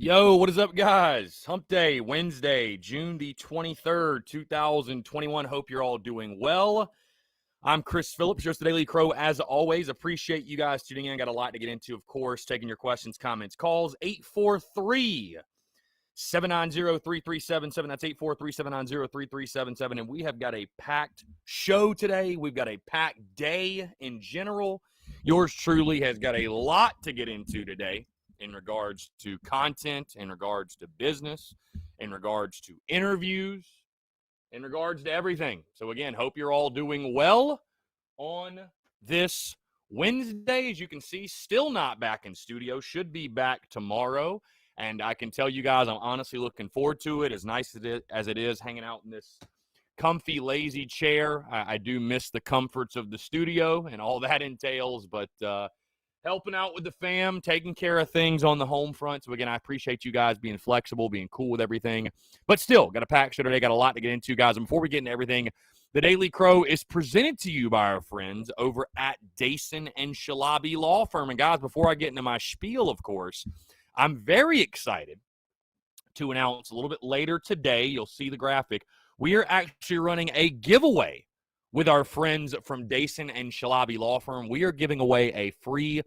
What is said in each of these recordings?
Yo, what is up, guys? Hump Day, Wednesday, June the 23rd, 2021. Hope you're all doing well. I'm Chris Phillips, just the Daily Crow, as always. Appreciate you guys tuning in. Got a lot to get into, of course. Taking your questions, comments, calls. 843-790-3377. That's 843-790-3377. And we have got a packed show today. We've got a packed day in general. Yours truly has got a lot to get into today in regards to content, in regards to business, in regards to interviews, in regards to everything. So again, hope you're all doing well on this Wednesday. As you can see, still not back in studio, should be back tomorrow. And I can tell you guys, I'm honestly looking forward to it. As nice as it is hanging out in this comfy, lazy chair, I do miss the comforts of the studio and all that entails, but helping out with the fam, taking care of things on the home front. So, again, I appreciate you guys being flexible, being cool with everything. But still, got a packed show today. Got a lot to get into, guys. And before we get into everything, the Daily Crow is presented to you by our friends over at Dason and Shalabi Law Firm. And, guys, before I get into my spiel, of course, I'm very excited to announce a little bit later today, you'll see the graphic, we are actually running a giveaway with our friends from Dason and Shalabi Law Firm. We are giving away a free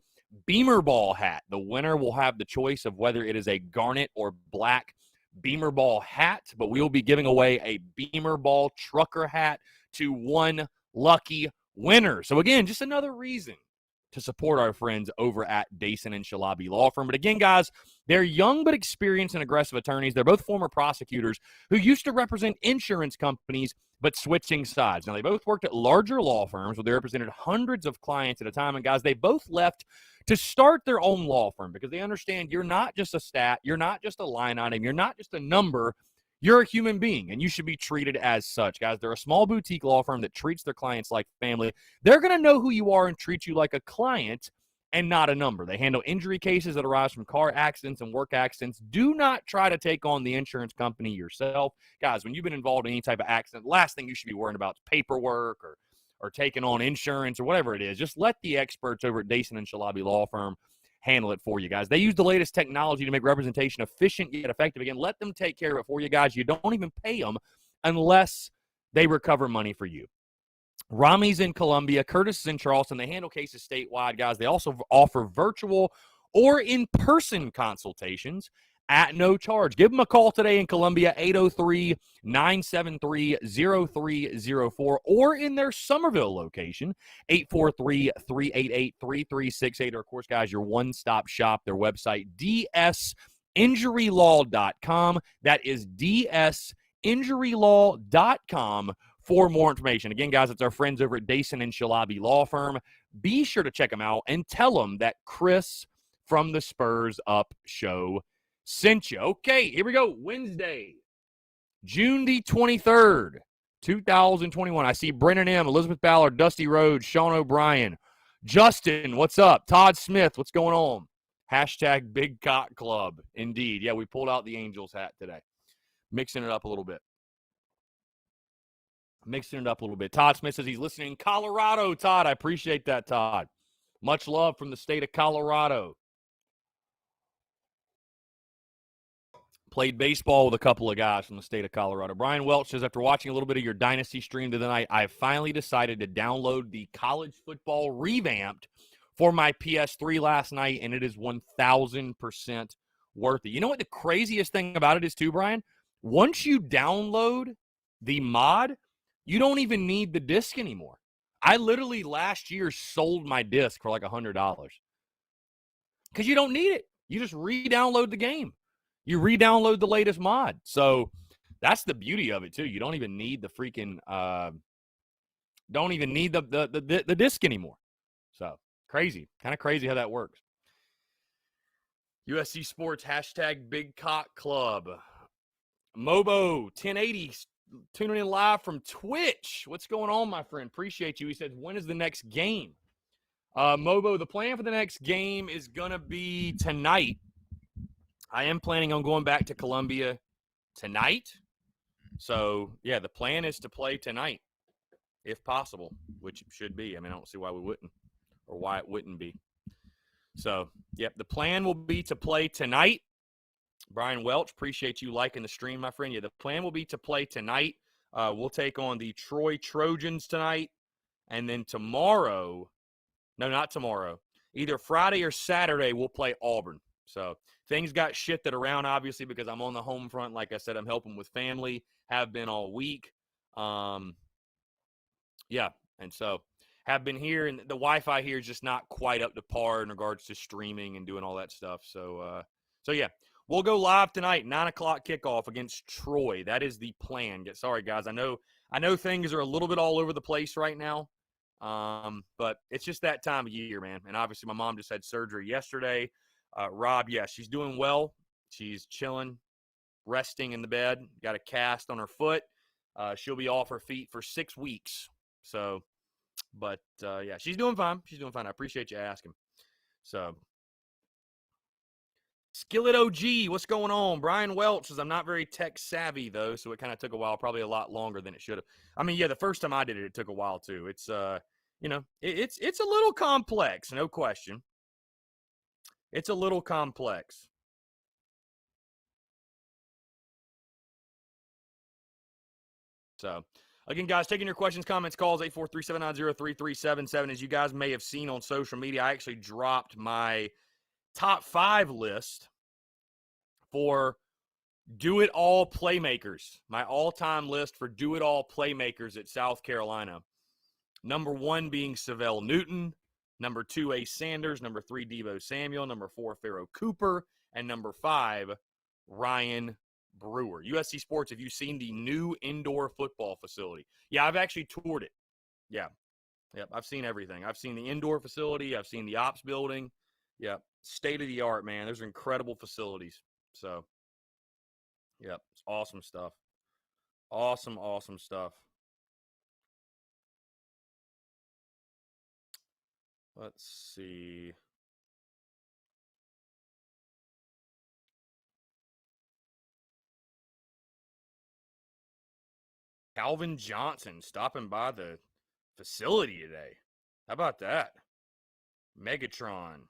Beamer Ball hat. The winner will have the choice of whether it is a garnet or black Beamer Ball hat, but we will be giving away a Beamer Ball trucker hat to one lucky winner. So again, just another reason to support our friends over at Dason and Shalabi Law Firm. But again, guys, they're young but experienced and aggressive attorneys. They're both former prosecutors who used to represent insurance companies but switching sides. Now, they both worked at larger law firms where they represented hundreds of clients at a time. And, guys, they both left to start their own law firm because they understand you're not just a stat, you're not just a line item, you're not just a number, you're a human being, and you should be treated as such. Guys, they're a small boutique law firm that treats their clients like family. They're going to know who you are and treat you like a client and not a number. They handle injury cases that arise from car accidents and work accidents. Do not try to take on the insurance company yourself. Guys, when you've been involved in any type of accident, the last thing you should be worrying about is paperwork or taking on insurance or whatever it is. Just let the experts over at Dason and Shalabi Law Firm handle it for you guys. They use the latest technology to make representation efficient yet effective. Again, let them take care of it for you guys. You don't even pay them unless they recover money for you. Rami's in Columbia, Curtis is in Charleston. They handle cases statewide, guys. They also offer virtual or in-person consultations at no charge. Give them a call today in Columbia, 803-973-0304, or in their Somerville location, 843-388-3368. Or, of course, guys, your one-stop shop, their website, dsinjurylaw.com. That is dsinjurylaw.com for more information. Again, guys, it's our friends over at Dason and Shalabi Law Firm. Be sure to check them out and tell them that Chris from the Spurs Up Show sent you. Okay, here we go. Wednesday, June the 23rd, 2021. I see Brennan M., Elizabeth Ballard, Dusty Rhodes, Sean O'Brien, Justin, what's up? Todd Smith, what's going on? Hashtag Big Cock Club. Indeed. Yeah, we pulled out the Angels hat today. Mixing it up a little bit. Todd Smith says he's listening in Colorado. Todd, I appreciate that, Todd. Much love from the state of Colorado. Played baseball with a couple of guys from the state of Colorado. Brian Welch says, after watching a little bit of your Dynasty stream tonight, I finally decided to download the College Football Revamped for my PS3 last night, and it is 1,000% worth it. You know what the craziest thing about it is too, Brian? Once you download the mod, you don't even need the disc anymore. I literally last year sold my disc for like $100 because you don't need it. You just re-download the game. You re-download the latest mod. So that's the beauty of it too. You don't even need the freaking don't even need the disc anymore. So crazy, kind of crazy how that works. USC Sports hashtag Big Cock Club. Mobo 1080 tuning in live from Twitch. What's going on, my friend? Appreciate you. He says, when is the next game? Mobo, the plan for the next game is going to be tonight. I am planning on going back to Columbia tonight. So, yeah, the plan is to play tonight, if possible, which it should be. I mean, I don't see why we wouldn't or why it wouldn't be. So, yep, the plan will be to play tonight. Brian Welch, appreciate you liking the stream, my friend. Yeah, the plan will be to play tonight. We'll take on the Troy Trojans tonight. And then tomorrow, no, not tomorrow, either Friday or Saturday, we'll play Auburn. So things got shifted around, obviously, because I'm on the home front. Like I said, I'm helping with family, have been all week. Yeah, and so have been here, and the Wi-Fi here is just not quite up to par in regards to streaming and doing all that stuff. So yeah, we'll go live tonight, 9 o'clock kickoff against Troy. That is the plan. Sorry, guys. I know things are a little bit all over the place right now, but it's just that time of year, man. And obviously, my mom just had surgery yesterday. Rob, yeah, she's doing well. She's chilling, resting in the bed. Got a cast on her foot. She'll be off her feet for 6 weeks. So, but yeah, she's doing fine. She's doing fine. I appreciate you asking. So, Skillet OG, what's going on? Brian Welch says, I'm not very tech savvy, though, so it kind of took a while, probably a lot longer than it should have. I mean, yeah, the first time I did it, it took a while, too. It's, it's a little complex, no question. It's a little complex. So, again, guys, taking your questions, comments, calls, 843-790-3377. As you guys may have seen on social media, I actually dropped my top 5 list for do-it-all playmakers. My all-time list for do-it-all playmakers at South Carolina. Number 1 being Savell Newton. Number 2, Ace Sanders. Number 3, Deebo Samuel. Number 4, Pharaoh Cooper. And number 5, Ryan Brewer. USC Sports, have you seen the new indoor football facility? Yeah, I've actually toured it. Yeah. Yep, I've seen everything. I've seen the indoor facility. I've seen the ops building. Yep, state of the art, man. There's incredible facilities. So, yep, it's awesome stuff. Awesome, awesome stuff. Let's see. Calvin Johnson stopping by the facility today. How about that? Megatron.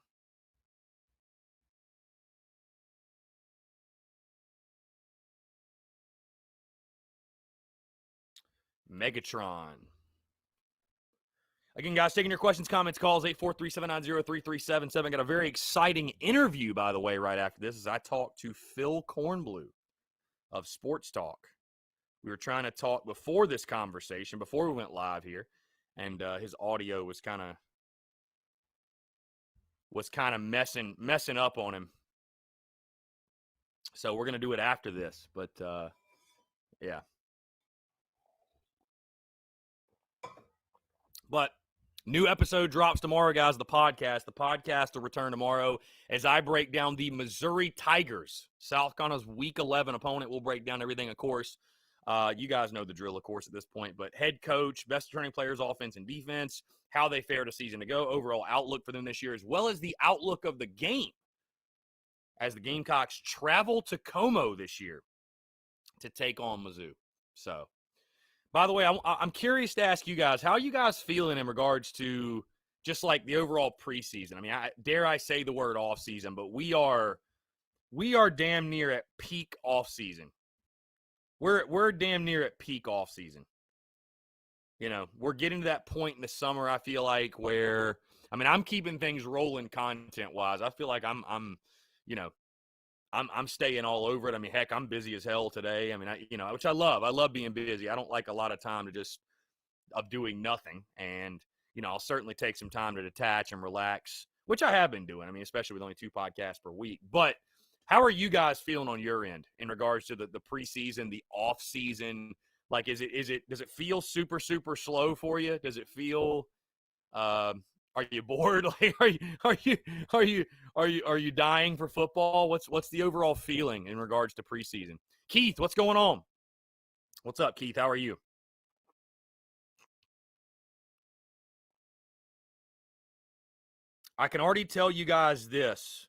Megatron. Again, guys, taking your questions, comments, calls, 843-790-3377. Got a very exciting interview, by the way, right after this, as I talk to Phil Kornblue of Sports Talk. We were trying to talk before this conversation, before we went live here, and his audio was kind of messing up on him. So we're gonna do it after this, but yeah. But new episode drops tomorrow, guys. The podcast will return tomorrow as I break down the Missouri Tigers, South Carolina's Week 11 opponent. We'll break down everything, of course. You guys know the drill, of course, at this point. But head coach, best returning players, offense and defense, how they fared a season ago, overall outlook for them this year, as well as the outlook of the game as the Gamecocks travel to Como this year to take on Mizzou. So, by the way, I'm curious to ask you guys, how are you guys feeling in regards to just like the overall preseason? I mean, dare I say the word off season, but we are damn near at peak off season. We're damn near at peak off season. You know, we're getting to that point in the summer, I feel like, where I mean, I'm keeping things rolling content wise. I feel like I'm staying all over it. I mean, heck, I'm busy as hell today. I mean, which I love. I love being busy. I don't like a lot of time of doing nothing. And, I'll certainly take some time to detach and relax, which I have been doing. I mean, especially with only 2 podcasts per week. But how are you guys feeling on your end in regards to the preseason, the off season? Like, does it feel super, super slow for you? Does it feel, are you bored? Like, are you dying for football? What's the overall feeling in regards to preseason? Keith, what's going on? What's up, Keith? How are you? I can already tell you guys this.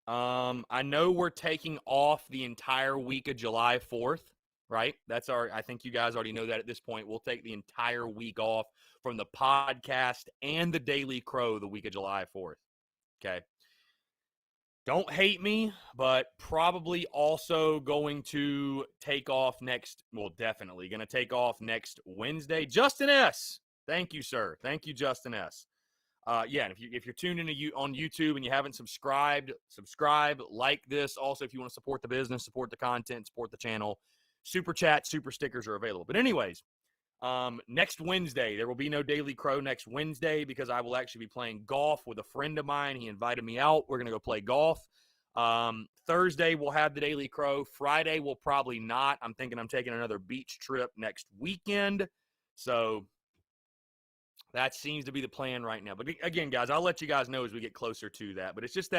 I know we're taking off the entire week of July 4th, right? I think you guys already know that at this point. We'll take the entire week off from the podcast and the Daily Crow the week of July 4th. Okay. Don't hate me, but probably also going to take off next. Well, definitely going to take off next Wednesday. Justin S. Thank you, sir. Thank you, Justin S. Yeah, and if you're tuned in on YouTube and you haven't subscribed, subscribe, like this. Also, if you want to support the business, support the content, support the channel, super chat, super stickers are available. But anyways, next Wednesday, there will be no Daily Crow next Wednesday because I will actually be playing golf with a friend of mine. He invited me out. We're going to go play golf. Thursday, we'll have the Daily Crow. Friday, we'll probably not. I'm thinking I'm taking another beach trip next weekend. So that seems to be the plan right now. But again, guys, I'll let you guys know as we get closer to that. But it's just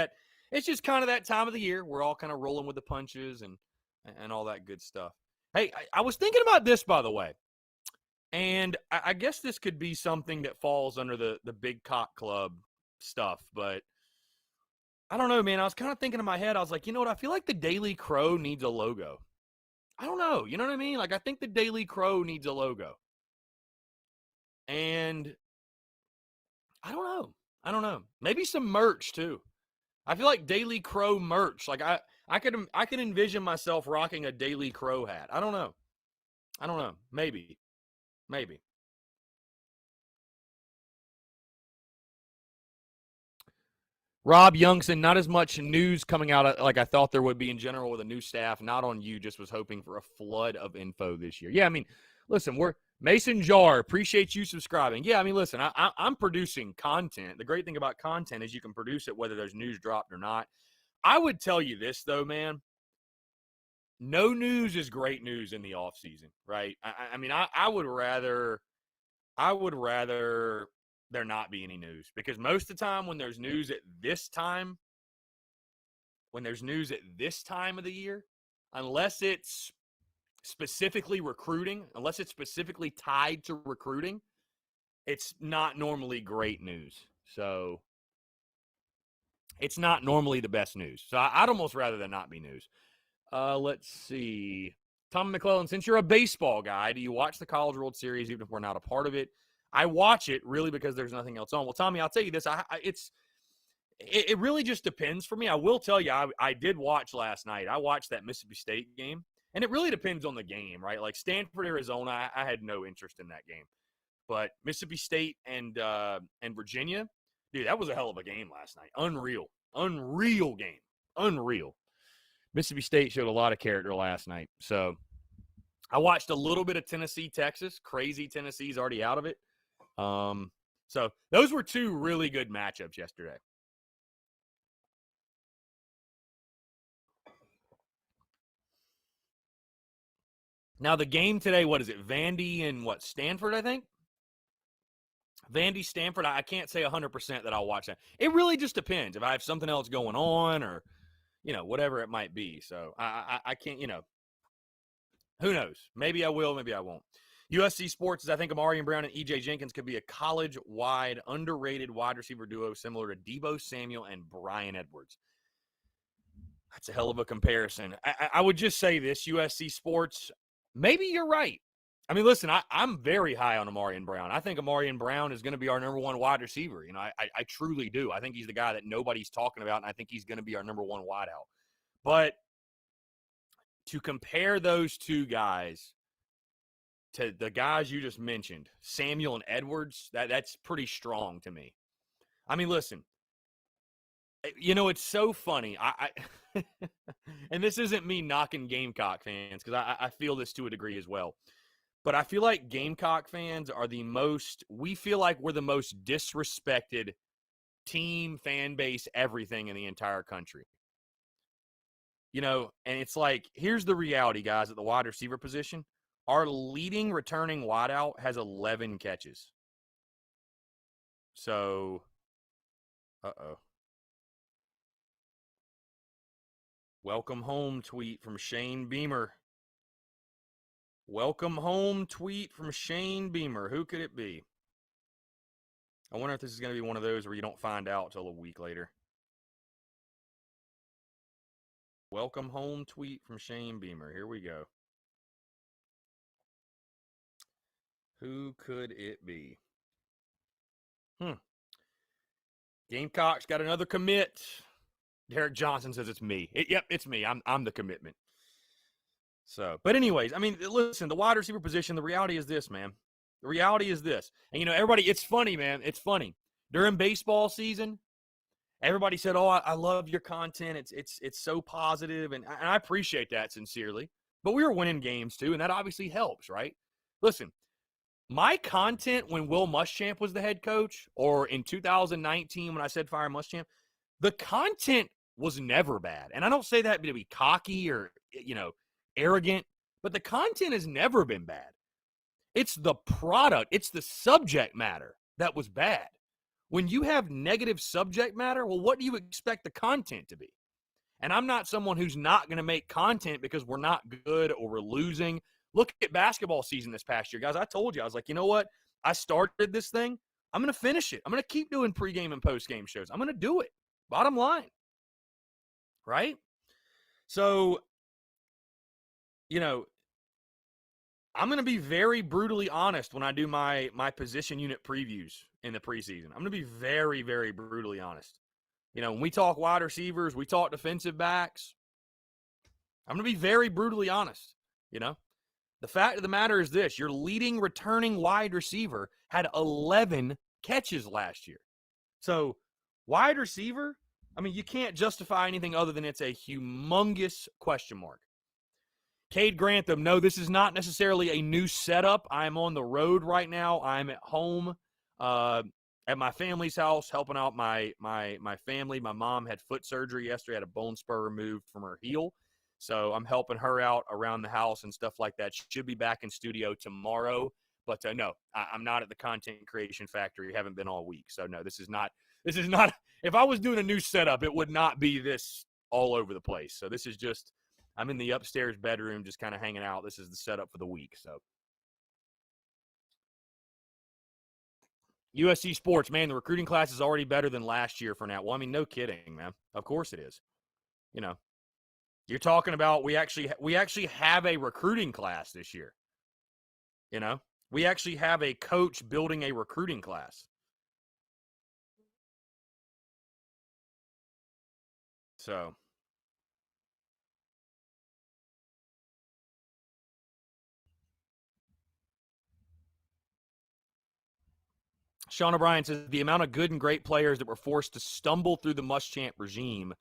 kind of that time of the year. We're all kind of rolling with the punches and all that good stuff. Hey, I was thinking about this, by the way. And I guess this could be something that falls under the Big Cock Club stuff, but I don't know, man. I was kind of thinking in my head, I was like, you know what? I feel like the Daily Crow needs a logo. I don't know. You know what I mean? Like, I think the Daily Crow needs a logo. And I don't know. I don't know. Maybe some merch too. I feel like Daily Crow merch. Like I could envision myself rocking a Daily Crow hat. I don't know. I don't know. Maybe. Maybe. Rob Youngson, not as much news coming out like I thought there would be in general with a new staff. Not on you, just was hoping for a flood of info this year. Yeah, I mean, listen, we're Mason Jar. Appreciate you subscribing. Yeah, I mean, listen, I'm producing content. The great thing about content is you can produce it whether there's news dropped or not. I would tell you this though, man. No news is great news in the off season, right? I mean, I would rather there not be any news because most of the time when there's news at this time of the year, unless it's specifically recruiting, unless it's specifically tied to recruiting, it's not normally great news. So it's not normally the best news. So I'd almost rather than not be news. Let's see. Tom McClellan, since you're a baseball guy, do you watch the College World Series even if we're not a part of it? I watch it really because there's nothing else on. Well, Tommy, I'll tell you this. It really just depends for me. I will tell you, I did watch last night. I watched that Mississippi State game, and it really depends on the game, right? Like Stanford, Arizona, I had no interest in that game. But Mississippi State and Virginia, dude, that was a hell of a game last night. Unreal game. Unreal. Mississippi State showed a lot of character last night. So I watched a little bit of Tennessee, Texas. Crazy Tennessee's already out of it. So those were two really good matchups yesterday. Now the game today, what is it? Vandy and what? Stanford, I think. Vandy, Stanford. I can't say 100% that I'll watch that. It really just depends if I have something else going on or whatever it might be. So I can't. Who knows? Maybe I will. Maybe I won't. USC Sports is I think Amarian Brown and EJ Jenkins could be a college-wide underrated wide receiver duo similar to Deebo Samuel and Brian Edwards. That's a hell of a comparison. I would just say this, USC Sports, maybe you're right. I mean, listen, I'm very high on Amarian Brown. I think Amarian Brown is going to be our number one wide receiver. I truly do. I think he's the guy that nobody's talking about, and I think he's going to be our number one wideout. But to compare those two guys to the guys you just mentioned, Samuel and Edwards, that's pretty strong to me. I mean, listen, it's so funny. I and this isn't me knocking Gamecock fans because I feel this to a degree as well. But I feel like Gamecock fans are we feel like we're the most disrespected team, fan base, everything in the entire country. And it's like, here's the reality, guys, at the wide receiver position. Our leading returning wideout has 11 catches. So, welcome home tweet from Shane Beamer. Welcome home tweet from Shane Beamer. Who could it be? I wonder if this is going to be one of those where you don't find out till a week later. Welcome home tweet from Shane Beamer. Here we go. Who could it be? Gamecocks got another commit. Derek Johnson says it's me. Yep, it's me. I'm the commitment. So, but anyways, I mean, listen, the wide receiver position, the reality is this, man. The reality is this. And, everybody, it's funny, man. It's funny. During baseball season, everybody said, oh, I love your content. It's so positive, and I appreciate that sincerely. But we were winning games, too, and that obviously helps, right? Listen, my content when Will Muschamp was the head coach, or in 2019 when I said fire Muschamp, the content was never bad. And I don't say that to be cocky or, arrogant, but the content has never been bad. It's the product, it's the subject matter that was bad. When you have negative subject matter, well, what do you expect the content to be? And I'm not someone who's not going to make content because we're not good or we're losing. Look at basketball season this past year, guys. I told you, I was like, you know what? I started this thing. I'm going to finish it. I'm going to keep doing pregame and postgame shows. I'm going to do it. Bottom line. Right? So, I'm going to be very brutally honest when I do my position unit previews in the preseason. I'm going to be very, very brutally honest. When we talk wide receivers, we talk defensive backs. I'm going to be very brutally honest. The fact of the matter is this. Your leading returning wide receiver had 11 catches last year. So, wide receiver, I mean, you can't justify anything other than it's a humongous question mark. Cade Grantham, no, this is not necessarily a new setup. I'm on the road right now. I'm at home at my family's house helping out my family. My mom had foot surgery yesterday, had a bone spur removed from her heel. So I'm helping her out around the house and stuff like that. She should be back in studio tomorrow. But no, I'm not at the Content Creation Factory. Haven't been all week. So no, this is not, if I was doing a new setup, it would not be this all over the place. So this is just, I'm in the upstairs bedroom just kind of hanging out. This is the setup for the week. So USC Sports, man, the recruiting class is already better than last year for now. Well, I mean, no kidding, man. Of course it is. You're talking about we actually have a recruiting class this year. We actually have a coach building a recruiting class. So Sean O'Brien says the amount of good and great players that were forced to stumble through the Muschamp regime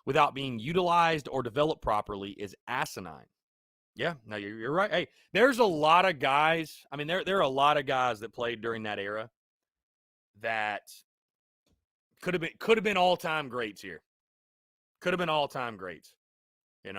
without being utilized or developed properly is asinine. Yeah, no, you're right. Hey, there's a lot of guys. I mean, there are a lot of guys that played during that era that could have been all-time greats here. Could have been all-time greats. Hey,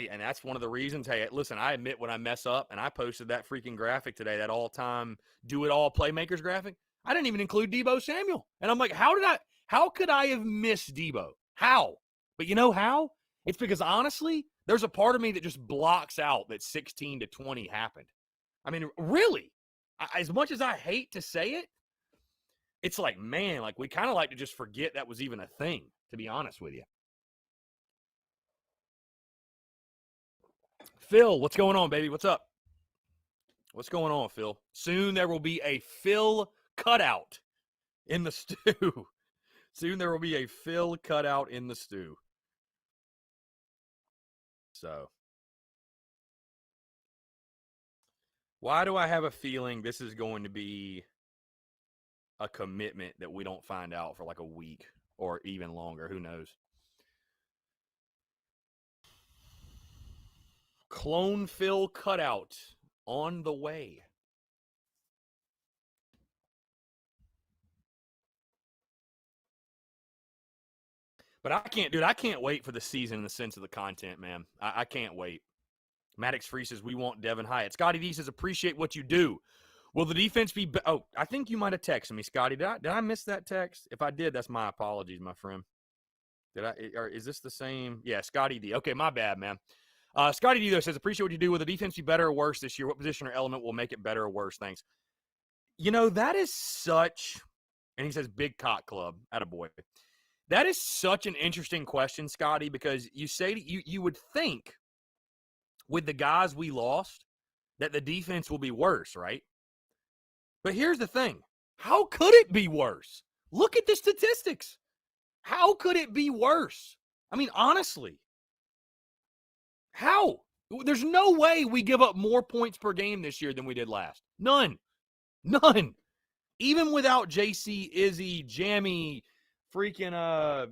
and that's one of the reasons. Hey, listen, I admit when I mess up, and I posted that freaking graphic today, that all-time do-it-all playmakers graphic. I didn't even include Deebo Samuel. And I'm like, how could I have missed Deebo? How? But you know how? It's because, honestly, there's a part of me that just blocks out that 16 to 20 happened. I mean, really, as much as I hate to say it, it's like, man, like we kind of like to just forget that was even a thing, to be honest with you. Phil, what's going on, baby? What's up? What's going on, Phil? Soon there will be a Phil cutout in the stew. Soon there will be a Phil cutout in the stew. So, why do I have a feeling this is going to be a commitment that we don't find out for like a week or even longer? Who knows? Clone Phil cutout on the way. But I can't wait for the season in the sense of the content, man. I can't wait. Maddox Free says, we want Devin Hyatt. Scotty D says, appreciate what you do. Will the defense be oh, I think you might have texted me, Scotty. Did I miss that text? If I did, that's my apologies, my friend. Or is this the same? Yeah, Scotty D. Okay, my bad, man. Scotty D, though, says, appreciate what you do. Will the defense be better or worse this year? What position or element will make it better or worse? Thanks. That is such, and he says, big cock club. Attaboy. That is such an interesting question, Scotty, because you would think with the guys we lost that the defense will be worse, right? But here's the thing. How could it be worse? Look at the statistics. How could it be worse? I mean, honestly, how? There's no way we give up more points per game this year than we did last. None. None. Even without JC, Izzy, Jammy, freaking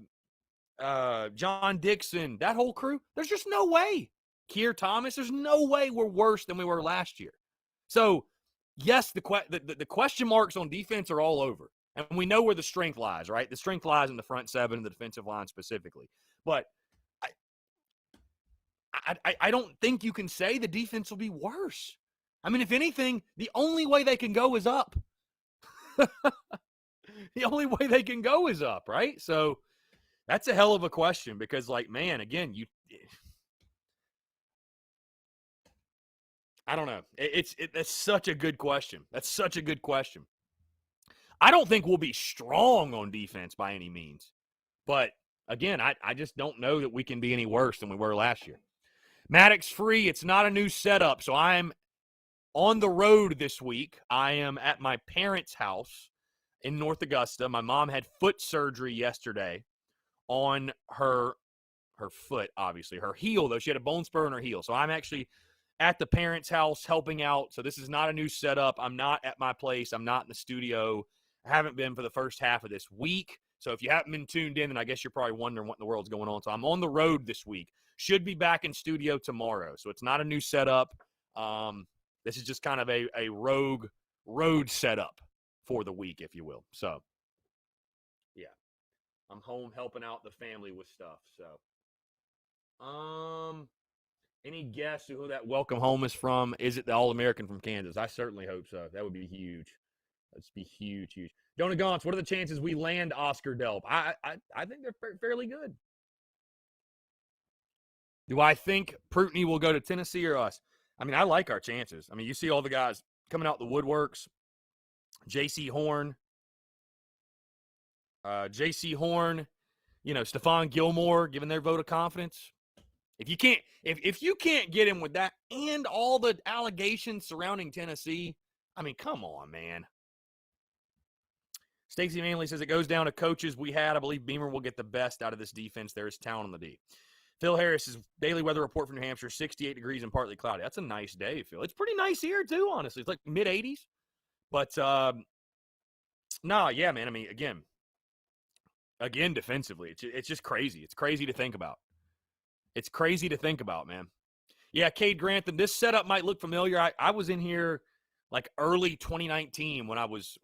John Dixon, that whole crew, there's just no way. Keir Thomas, there's no way we're worse than we were last year. So, yes, the question marks on defense are all over. And we know where the strength lies, right? The strength lies in the front seven and the defensive line specifically. But I don't think you can say the defense will be worse. I mean, if anything, the only way they can go is up. The only way they can go is up, right? So that's a hell of a question because, like, man, again, I don't know. That's such a good question. That's such a good question. I don't think we'll be strong on defense by any means. But, again, I just don't know that we can be any worse than we were last year. Maddox free. It's not a new setup. So I'm on the road this week. I am at my parents' house in North Augusta. My mom had foot surgery yesterday on her foot, obviously. Her heel, though. She had a bone spur in her heel. So I'm actually at the parents' house helping out. So this is not a new setup. I'm not at my place. I'm not in the studio. I haven't been for the first half of this week. So if you haven't been tuned in, then I guess you're probably wondering what in the world's going on. So I'm on the road this week. Should be back in studio tomorrow. So it's not a new setup. This is just kind of a rogue road setup for the week, if you will. So, yeah. I'm home helping out the family with stuff. So, any guess who that welcome home is from? Is it the All-American from Kansas? I certainly hope so. That would be huge. That'd be huge, huge. Donut Gauntz, what are the chances we land Oscar Delp? I think they're fairly good. Do I think Prutney will go to Tennessee or us? I mean, I like our chances. I mean, you see all the guys coming out the woodworks. J.C. Horn, Stephon Gilmore giving their vote of confidence. If you can't get him with that and all the allegations surrounding Tennessee, I mean, come on, man. Stacey Manley says it goes down to coaches we had. I believe Beamer will get the best out of this defense. There is talent on the D. Phil Harris' daily weather report from New Hampshire, 68 degrees and partly cloudy. That's a nice day, Phil. It's pretty nice here, too, honestly. It's like mid-80s. But, yeah, man. I mean, again, defensively, it's just crazy. It's crazy to think about. It's crazy to think about, man. Yeah, Cade Grantham, this setup might look familiar. I was in here like early 2019 when I was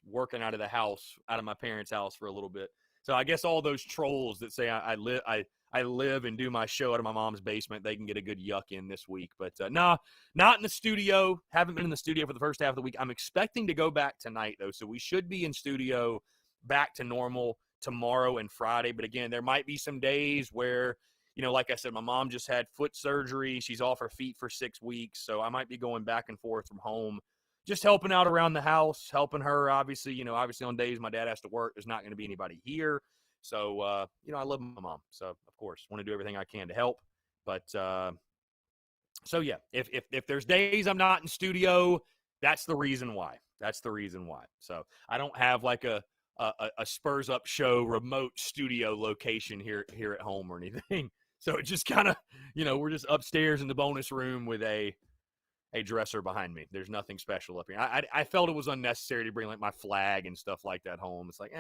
working out of the house, out of my parents' house for a little bit. So I guess all those trolls that say I live and do my show out of my mom's basement, they can get a good yuck in this week. But not in the studio. Haven't been in the studio for the first half of the week. I'm expecting to go back tonight, though. So we should be in studio back to normal tomorrow and Friday. But again, there might be some days where, like I said, my mom just had foot surgery. She's off her feet for 6 weeks. So I might be going back and forth from home, just helping out around the house, helping her. Obviously on days my dad has to work, there's not going to be anybody here. So, I love my mom. So, of course, want to do everything I can to help. But, so, yeah, if there's days I'm not in studio, that's the reason why. That's the reason why. So, I don't have like a Spurs Up Show remote studio location here at home or anything. So, it just kind of, we're just upstairs in the bonus room with a dresser behind me. There's nothing special up here. I felt it was unnecessary to bring like my flag and stuff like that home. It's like,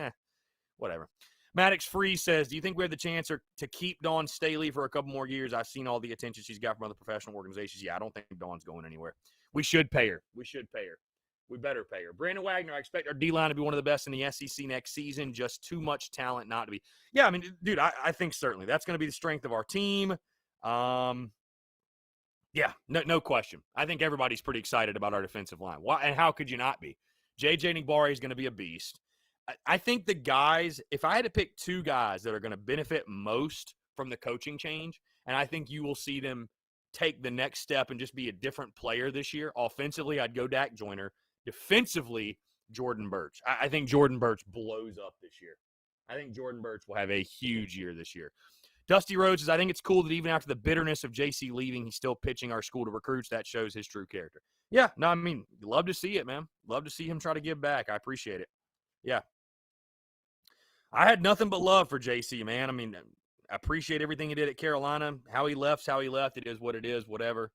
whatever. Maddox Free says, do you think we have the chance to keep Dawn Staley for a couple more years? I've seen all the attention she's got from other professional organizations. Yeah, I don't think Dawn's going anywhere. We should pay her. We better pay her. Brandon Wagner, I expect our D-line to be one of the best in the SEC next season. Just too much talent not to be. Yeah, I mean, dude, I think certainly. That's going to be the strength of our team. Yeah, no question. I think everybody's pretty excited about our defensive line. Why, and how could you not be? J.J. Nigbari is going to be a beast. I think the guys, if I had to pick two guys that are going to benefit most from the coaching change, and I think you will see them take the next step and just be a different player this year. Offensively, I'd go Dak Joyner. Defensively, Jordan Burch. I think Jordan Burch blows up this year. I think Jordan Burch will have a huge year this year. Dusty Rhodes says, I think it's cool that even after the bitterness of JC leaving, he's still pitching our school to recruits. That shows his true character. Yeah, no, I mean, love to see it, man. Love to see him try to give back. I appreciate it. Yeah. I had nothing but love for JC, man. I mean, I appreciate everything he did at Carolina. How he left. It is what it is, whatever.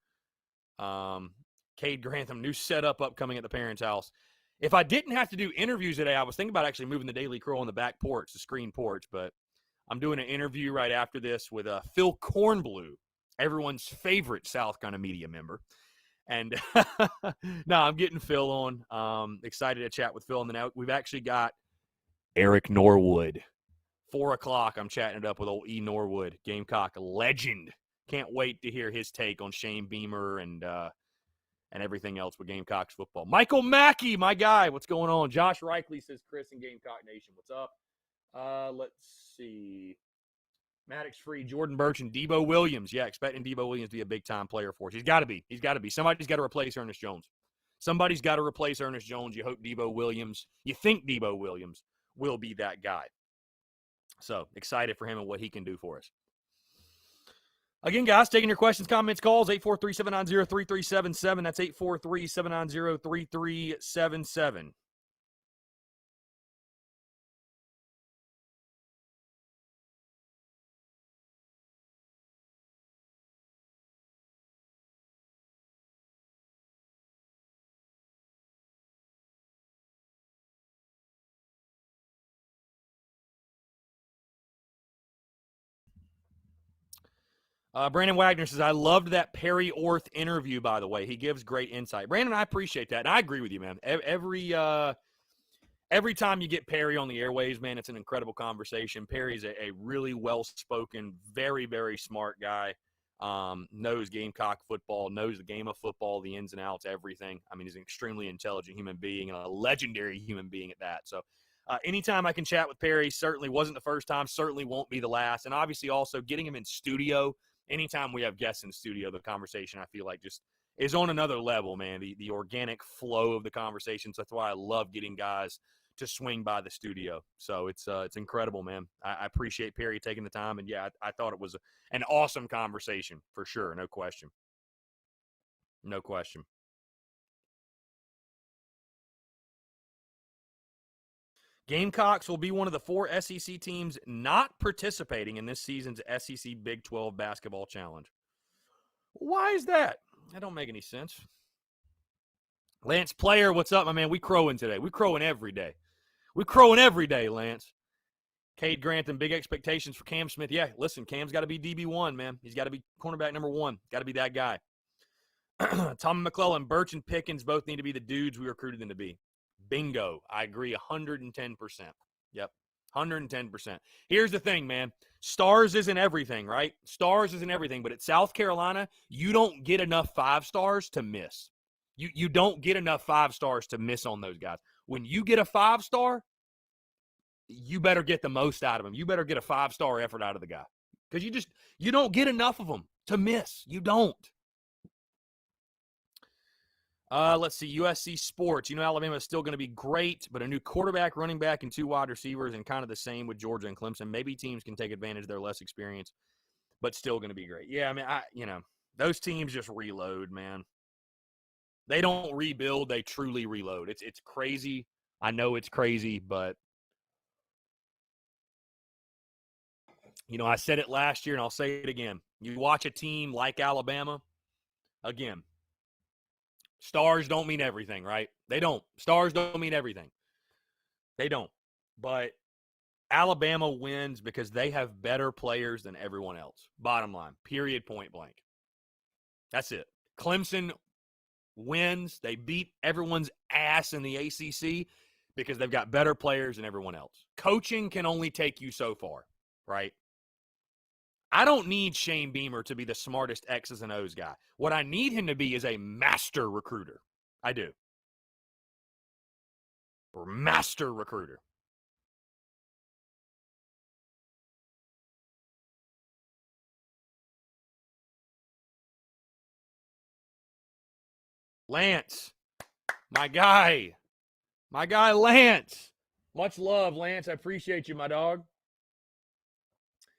Cade Grantham, new setup upcoming at the parents' house. If I didn't have to do interviews today, I was thinking about actually moving the Daily Crow on the back porch, the screen porch, but I'm doing an interview right after this with Phil Kornblue, everyone's favorite South Carolina media member. And no, I'm getting Phil on. Excited to chat with Phil. And then we've actually got Eric Norwood. 4 o'clock, I'm chatting it up with old E. Norwood, Gamecock legend. Can't wait to hear his take on Shane Beamer and everything else with Gamecocks football. Michael Mackey, my guy, what's going on? Josh Reichley says, Chris and Gamecock Nation, what's up? Let's see. Maddox Free, Jordan Birch, and Debo Williams. Yeah, expecting Debo Williams to be a big-time player for us. He's got to be. Somebody's got to replace Ernest Jones. You hope Debo Williams, you think Debo Williams will be that guy. So, excited for him and what he can do for us. Again, guys, taking your questions, comments, calls, 843-790-3377. That's 843-790-3377. Brandon Wagner says, I loved that Perry Orth interview, by the way. He gives great insight. Brandon, I appreciate that. And I agree with you, man. Every time you get Perry on the airwaves, man, it's an incredible conversation. Perry's a really well-spoken, very, very smart guy. Knows Gamecock football, knows the game of football, the ins and outs, everything. I mean, he's an extremely intelligent human being and a legendary human being at that. So anytime I can chat with Perry, certainly wasn't the first time, certainly won't be the last. And obviously also getting him in studio, anytime we have guests in studio, the conversation I feel like just is on another level, man. The organic flow of the conversations. That's why I love getting guys to swing by the studio. So it's incredible, man. I appreciate Perry taking the time. And yeah, I thought it was an awesome conversation for sure. No question. No question. Gamecocks will be one of the 4 SEC teams not participating in this season's SEC Big 12 Basketball Challenge. Why is that? That don't make any sense. Lance Player, what's up, my man? We crowing today. We crowing every day. Lance. Cade Grantham, big expectations for Cam Smith. Yeah, listen, Cam's got to be DB1, man. He's got to be cornerback number 1. Got to be that guy. Tom McClellan, Birch, and Pickens both need to be the dudes we recruited them to be. Bingo. I agree 110%. Yep, 110%. Here's the thing, man. Stars isn't everything, right? Stars isn't everything. But at South Carolina, you don't get enough 5 stars to miss. You don't get enough 5 stars to miss on those guys. When you get a 5-star, you better get the most out of them. You better get a 5-star effort out of the guy. Because you don't get enough of them to miss. You don't. Let's see, USC Sports. Alabama is still going to be great, but a new quarterback, running back, and 2 wide receivers, and kind of the same with Georgia and Clemson. Maybe teams can take advantage of their less experience, but still going to be great. Yeah, I mean, those teams just reload, man. They don't rebuild. They truly reload. It's crazy. I know it's crazy, but, I said it last year, and I'll say it again. You watch a team like Alabama, again, stars don't mean everything, right? They don't. Stars don't mean everything. They don't. But Alabama wins because they have better players than everyone else. Bottom line. Period, point blank. That's it. Clemson wins. They beat everyone's ass in the ACC because they've got better players than everyone else. Coaching can only take you so far, right? I don't need Shane Beamer to be the smartest X's and O's guy. What I need him to be is a master recruiter. I do. Or master recruiter. Lance, my guy. My guy, Lance. Much love, Lance. I appreciate you, my dog.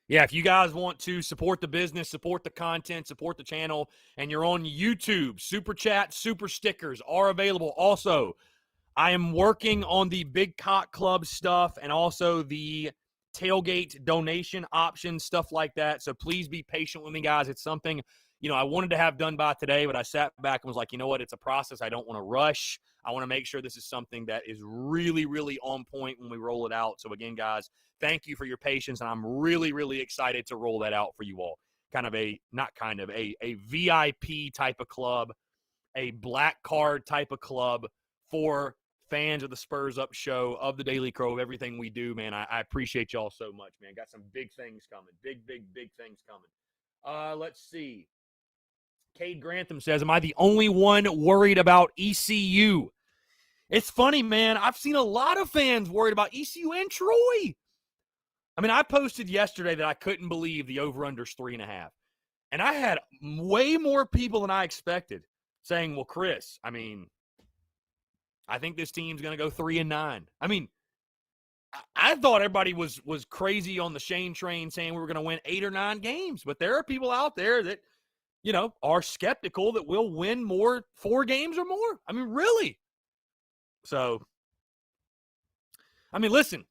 Yeah, if you guys want to support the business, support the content, support the channel, and you're on YouTube, Super Chat, Super Stickers are available. Also, I am working on the Big Cock Club stuff and also the tailgate donation options, stuff like that. So please be patient with me, guys. It's something, I wanted to have done by today, but I sat back and was like, you know what? It's a process. I don't want to rush. I want to make sure this is something that is really, really on point when we roll it out. So again, guys, thank you for your patience, and I'm really, really excited to roll that out for you all. A VIP type of club, a black card type of club for fans of the Spurs Up show, of the Daily Crow, of everything we do, man. I appreciate y'all so much, man. Got some big things coming. Big, big, big things coming. Let's see. Cade Grantham says, am I the only one worried about ECU? It's funny, man. I've seen a lot of fans worried about ECU and Troy. I mean, I posted yesterday that I couldn't believe the over-under's 3.5. And I had way more people than I expected saying, well, Chris, I mean, I think this team's going to go 3-9. I mean, I thought everybody was crazy on the Shane train saying we were going to win 8 or 9 games. But there are people out there that, are skeptical that we'll win 4 games or more. I mean, really. So, I mean, listen,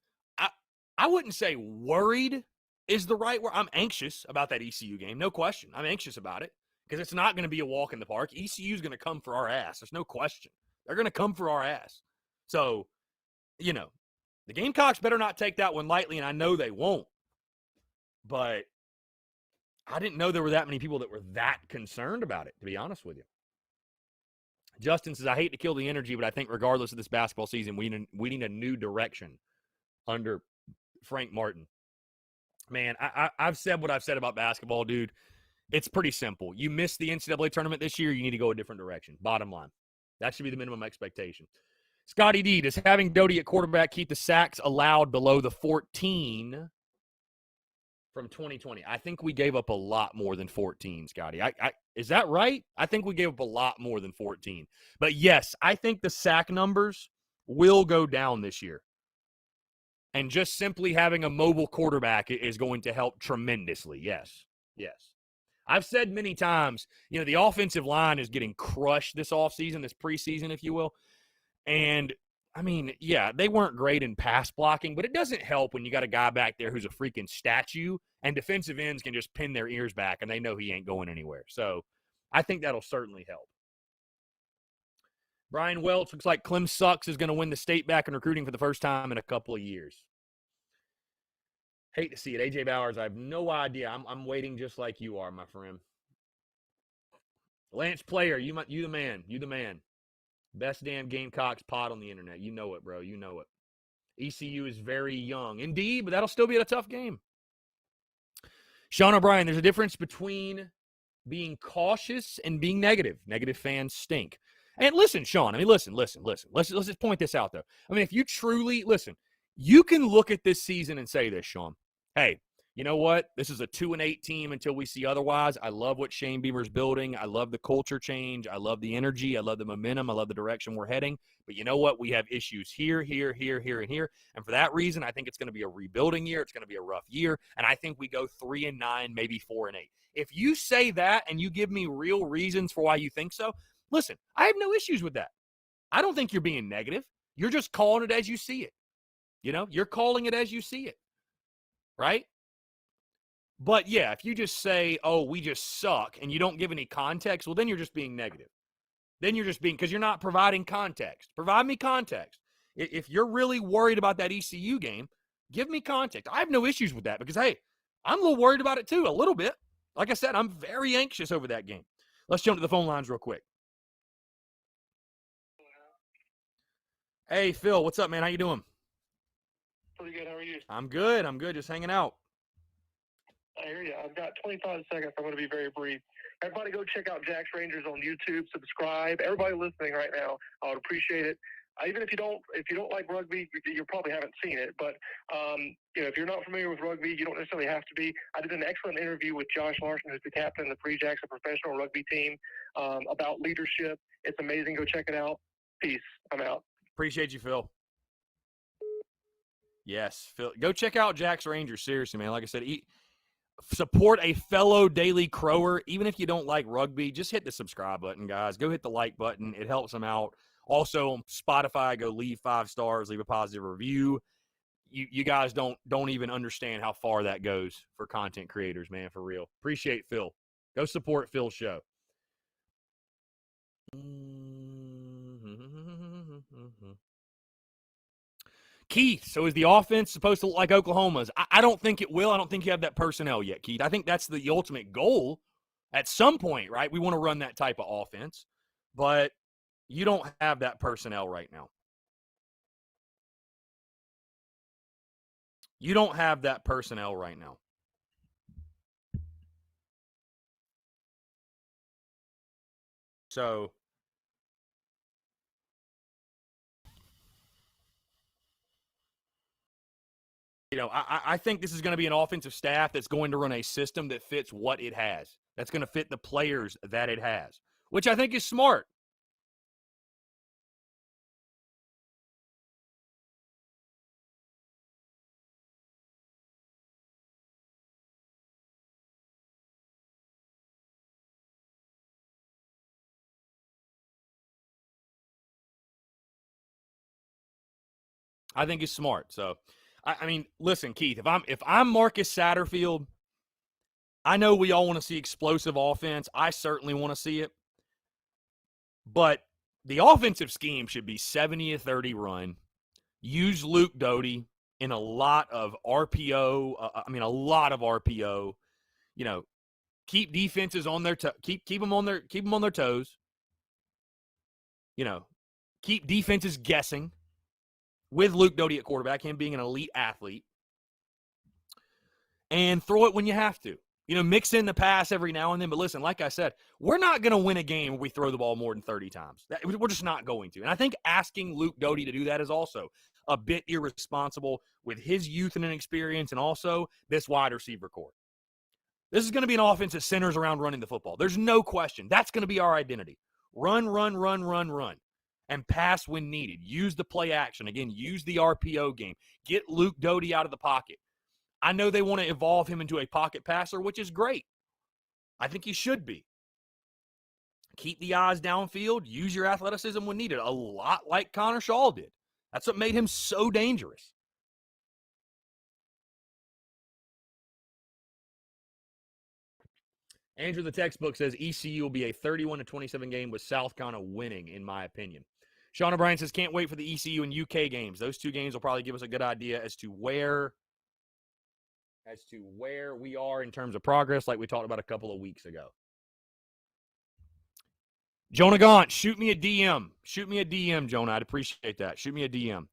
I wouldn't say worried is the right word. I'm anxious about that ECU game. No question. I'm anxious about it because it's not going to be a walk in the park. ECU is going to come for our ass. There's no question. They're going to come for our ass. So, the Gamecocks better not take that one lightly, and I know they won't. But I didn't know there were that many people that were that concerned about it, to be honest with you. Justin says, I hate to kill the energy, but I think regardless of this basketball season, we need a new direction under Frank Martin. Man, I've said what I've said about basketball, dude. It's pretty simple. You missed the NCAA tournament this year, you need to go a different direction. Bottom line. That should be the minimum expectation. Scotty D, does having Doty at quarterback keep the sacks allowed below the 14 from 2020? I think we gave up a lot more than 14, Scotty. Is that right? I think we gave up a lot more than 14. But yes, I think the sack numbers will go down this year. And just simply having a mobile quarterback is going to help tremendously. Yes. I've said many times, the offensive line is getting crushed this offseason, this preseason, if you will. And, I mean, yeah, they weren't great in pass blocking, but it doesn't help when you got a guy back there who's a freaking statue, and defensive ends can just pin their ears back, and they know he ain't going anywhere. So I think that'll certainly help. Brian Welch, looks like Clem Sucks is going to win the state back in recruiting for the first time in a couple of years. Hate to see it. AJ Bowers, I have no idea. I'm waiting just like you are, my friend. Lance Player, you the man. You the man. Best damn Gamecocks pod on the internet. You know it, bro. You know it. ECU is very young. Indeed, but that'll still be a tough game. Sean O'Brien, there's a difference between being cautious and being negative. Negative fans stink. And listen, Sean, I mean, listen. Let's just point this out, though. I mean, if you truly, listen, you can look at this season and say this, Sean. Hey, you know what? This is a 2-8 team until we see otherwise. I love what Shane Beamer's building. I love the culture change. I love the energy. I love the momentum. I love the direction we're heading. But you know what? We have issues here, and here. And for that reason, I think it's going to be a rebuilding year. It's going to be a rough year. And I think we go 3-9, maybe 4-8. If you say that and you give me real reasons for why you think so, listen, I have no issues with that. I don't think you're being negative. You're just calling it as you see it. You're calling it as you see it. Right? But, yeah, if you just say, oh, we just suck, and you don't give any context, well, then you're just being negative. Then you're just being – because you're not providing context. Provide me context. If you're really worried about that ECU game, give me context. I have no issues with that because, hey, I'm a little worried about it too, a little bit. Like I said, I'm very anxious over that game. Let's jump to the phone lines real quick. Hey, Phil, what's up, man? How you doing? Pretty good. How are you? I'm good. Just hanging out. I hear you. I've got 25 seconds. I'm going to be very brief. Everybody go check out Jack's Rangers on YouTube. Subscribe. Everybody listening right now, I would appreciate it. Even if you don't like rugby, you probably haven't seen it. But if you're not familiar with rugby, you don't necessarily have to be. I did an excellent interview with Josh Larson, who's the captain of the Free Jacks, a professional rugby team, about leadership. It's amazing. Go check it out. Peace. I'm out. Appreciate you, Phil. Yes, Phil. Go check out Jack's Rangers. Seriously, man. Like I said, support a fellow Daily Crower. Even if you don't like rugby, just hit the subscribe button, guys. Go hit the like button. It helps them out. Also, on Spotify, go leave 5 stars, leave a positive review. you guys don't even understand how far that goes for content creators, man, for real. Appreciate Phil. Go support Phil's show. Keith, so is the offense supposed to look like Oklahoma's? I don't think it will. I don't think you have that personnel yet, Keith. I think that's the ultimate goal at some point, right? We want to run that type of offense, but you don't have that personnel right now. You don't have that personnel right now. So, you know, I think this is going to be an offensive staff that's going to run a system that fits what it has. That's going to fit the players that it has, which I think is smart. I think it's smart. So, I mean, listen, Keith, if I'm Marcus Satterfield, I know we all want to see explosive offense. I certainly want to see it. But the offensive scheme should be 70-30 run. Use Luke Doty in a lot of RPO. A lot of RPO. You know, keep defenses on their keep them on their toes. You know, keep defenses guessing with Luke Doty at quarterback, him being an elite athlete, and throw it when you have to. You know, mix in the pass every now and then. But listen, like I said, we're not going to win a game where we throw the ball more than 30 times. We're just not going to. And I think asking Luke Doty to do that is also a bit irresponsible with his youth and inexperience and also this wide receiver core. This is going to be an offense that centers around running the football. There's no question. That's going to be our identity. Run, run, run, run, run. And pass when needed. Use the play action. Again, use the RPO game. Get Luke Doty out of the pocket. I know they want to evolve him into a pocket passer, which is great. I think he should be. Keep the eyes downfield. Use your athleticism when needed. A lot like Connor Shaw did. That's what made him so dangerous. Andrew, the textbook says ECU will be a 31-27 game with South Carolina winning, in my opinion. Sean O'Brien says, can't wait for the ECU and UK games. Those two games will probably give us a good idea as to where we are in terms of progress, like we talked about a couple of weeks ago. Jonah Gaunt, shoot me a DM. Shoot me a DM, Jonah. I'd appreciate that. Shoot me a DM.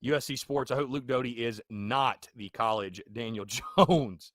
USC Sports, I hope Luke Doty is not the college Daniel Jones.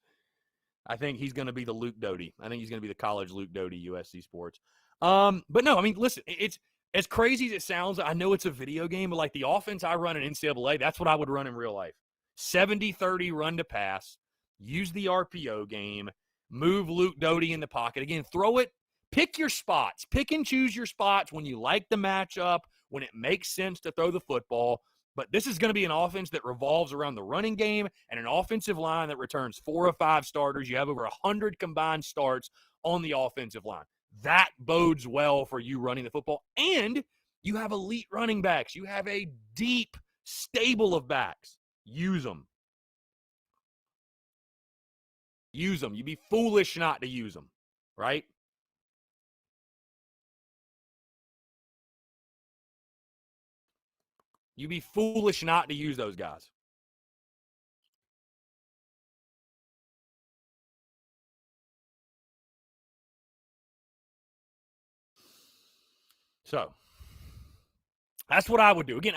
I think he's going to be the Luke Doty. I think he's going to be the college Luke Doty, USC Sports. But no, I mean, listen, it's as crazy as it sounds. I know it's a video game, but like the offense I run in NCAA, that's what I would run in real life. 70-30 run to pass. Use the RPO game. Move Luke Doty in the pocket. Again, throw it. Pick your spots. Pick and choose your spots when you like the matchup, when it makes sense to throw the football. But this is going to be an offense that revolves around the running game and an offensive line that returns 4 or 5 starters. You have over 100 combined starts on the offensive line. That bodes well for you running the football. And you have elite running backs. You have a deep stable of backs. Use them. Use them. You'd be foolish not to use them, right? You'd be foolish not to use those guys. So that's what I would do. Again,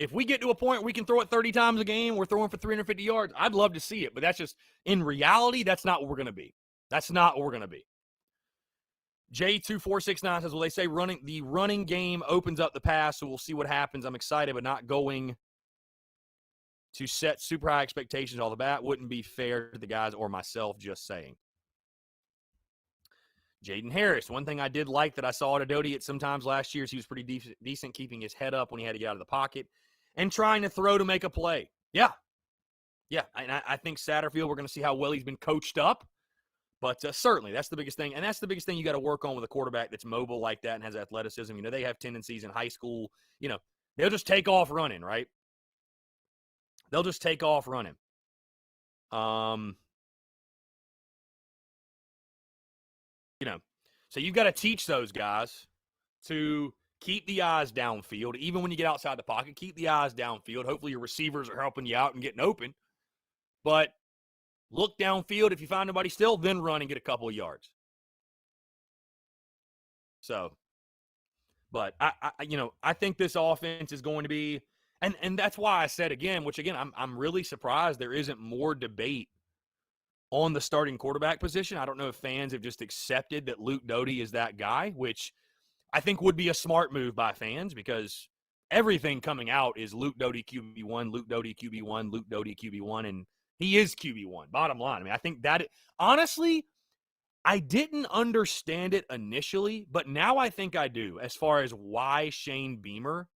if we get to a point where we can throw it 30 times a game, we're throwing for 350 yards, I'd love to see it. But that's just, in reality, that's not what we're going to be. That's not what we're going to be. J2469 says, well, they say the running game opens up the pass, so we'll see what happens. I'm excited, but not going to set super high expectations off the bat. Wouldn't be fair to the guys or myself, just saying. Jaden Harris, one thing I did like that I saw at Doty at sometimes last year is he was pretty decent keeping his head up when he had to get out of the pocket and trying to throw to make a play. Yeah. And I think Satterfield, we're going to see how well he's been coached up. But certainly, that's the biggest thing. And that's the biggest thing you got to work on with a quarterback that's mobile like that and has athleticism. You know, they have tendencies in high school. You know, they'll just take off running, right? They'll just take off running. So you've got to teach those guys to keep the eyes downfield. Even when you get outside the pocket, keep the eyes downfield. Hopefully your receivers are helping you out and getting open. But look downfield. If you find nobody still, then run and get a couple of yards. So, but I think this offense is going to be, and that's why I said again, which again, I'm really surprised there isn't more debate on the starting quarterback position. I don't know if fans have just accepted that Luke Doty is that guy, which I think would be a smart move by fans because everything coming out is Luke Doty QB1, Luke Doty QB1, Luke Doty QB1, and he is QB1, bottom line. I mean, I think that, honestly, I didn't understand it initially, but now I think I do as far as why Shane Beamer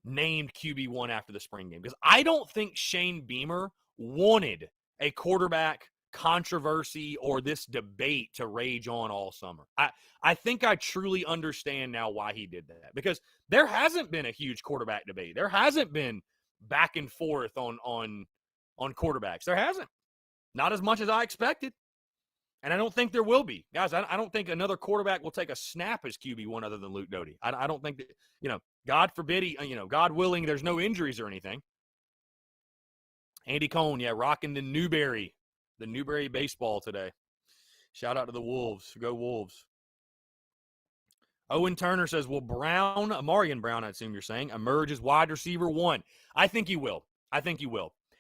named QB1 after the spring game. Because I don't think Shane Beamer wanted a quarterback controversy or this debate to rage on all summer. I think I truly understand now why he did that, because there hasn't been a huge quarterback debate. There hasn't been back and forth on quarterbacks. There hasn't. Not as much as I expected. And I don't think there will be. Guys, I don't think another quarterback will take a snap as QB1 other than Luke Doty. I don't think that, God forbid, God willing, there's no injuries or anything. Andy Cohn, rocking the Newberry baseball today. Shout out to the Wolves. Go Wolves. Owen Turner says, will Amarian Brown, I assume you're saying, emerge as wide receiver 1? I think he will.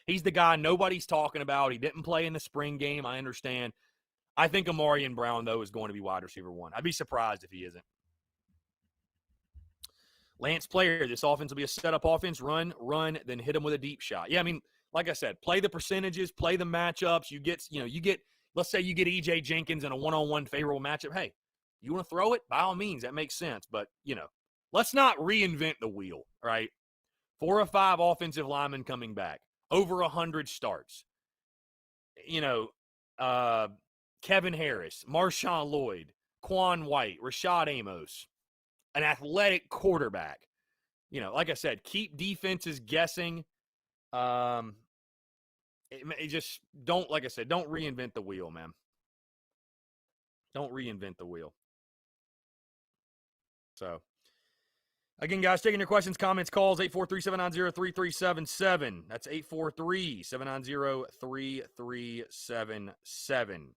He's the guy nobody's talking about. He didn't play in the spring game, I understand. I think Amarian Brown, though, is going to be wide receiver 1. I'd be surprised if he isn't. Lance Player, this offense will be a setup offense. Run, then hit him with a deep shot. Yeah, I mean, like I said, play the percentages, play the matchups. You get, let's say you get E.J. Jenkins in a one-on-one favorable matchup. Hey, you want to throw it? By all means, that makes sense. But, let's not reinvent the wheel, right? 4 or 5 offensive linemen coming back. Over 100 starts. Kevin Harris, Marshawn Lloyd, Quan White, Rashad Amos, an athletic quarterback. Like I said, keep defenses guessing. Just don't, like I said, don't reinvent the wheel, man. Don't reinvent the wheel. So, again, guys, taking your questions, comments, calls, 843-790-3377. That's 843-790-3377.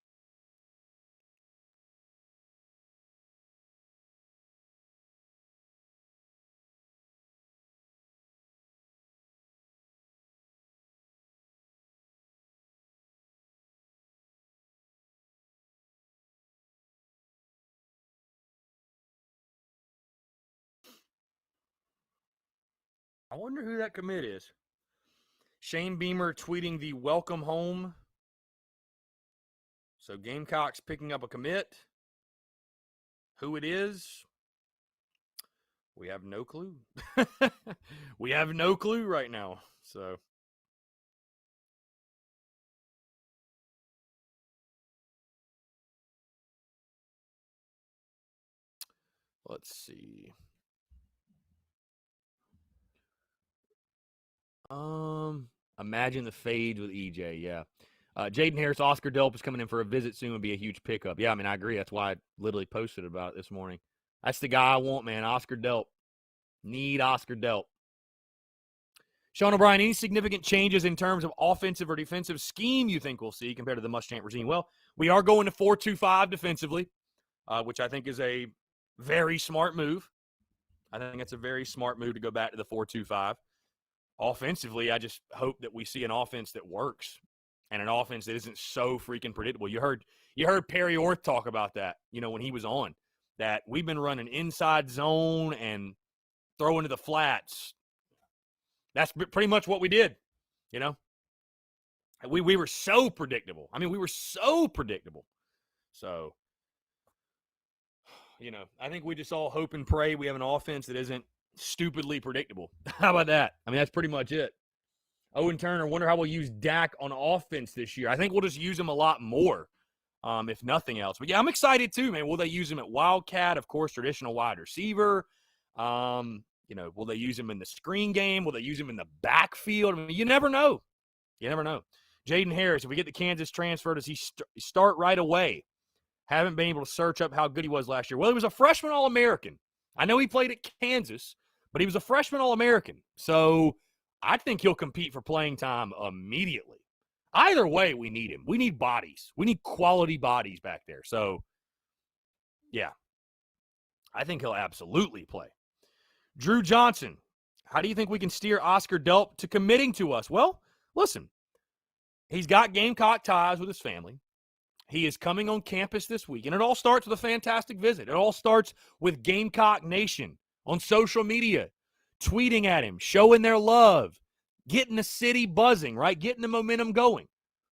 I wonder who that commit is. Shane Beamer tweeting the welcome home. So Gamecocks picking up a commit. Who it is, we have no clue. We have no clue right now. So let's see. Imagine the fades with EJ. Yeah. Jaden Harris, Oscar Delp is coming in for a visit soon. Would be a huge pickup. Yeah, I mean, I agree. That's why I literally posted about it this morning. That's the guy I want, man. Oscar Delp. Need Oscar Delp. Sean O'Brien, any significant changes in terms of offensive or defensive scheme you think we'll see compared to the Muschamp regime? Well, we are going to 4-2-5 defensively, which I think is a very smart move. I think it's a very smart move to go back to the 4-2-5. Offensively, I just hope that we see an offense that works and an offense that isn't so freaking predictable. You heard Perry Orth talk about that, when he was on, that we've been running inside zone and throwing to the flats. That's pretty much what we did, We were so predictable. I mean, we were so predictable. So, I think we just all hope and pray we have an offense that isn't stupidly predictable. How about that? I mean, that's pretty much it. Owen Turner, wonder how we'll use Dak on offense this year. I think we'll just use him a lot more, if nothing else. But, yeah, I'm excited too, man. Will they use him at Wildcat? Of course, traditional wide receiver. Will they use him in the screen game? Will they use him in the backfield? I mean, you never know. You never know. Jaden Harris, if we get the Kansas transfer, does he start right away? Haven't been able to search up how good he was last year. Well, he was a freshman All-American. I know he played at Kansas, but he was a freshman All-American. So I think he'll compete for playing time immediately. Either way, we need him. We need bodies. We need quality bodies back there. So, yeah, I think he'll absolutely play. Drew Johnson, how do you think we can steer Oscar Delp to committing to us? Well, listen, he's got Gamecock ties with his family. He is coming on campus this week, and it all starts with a fantastic visit. It all starts with Gamecock Nation on social media, tweeting at him, showing their love, getting the city buzzing, right? Getting the momentum going.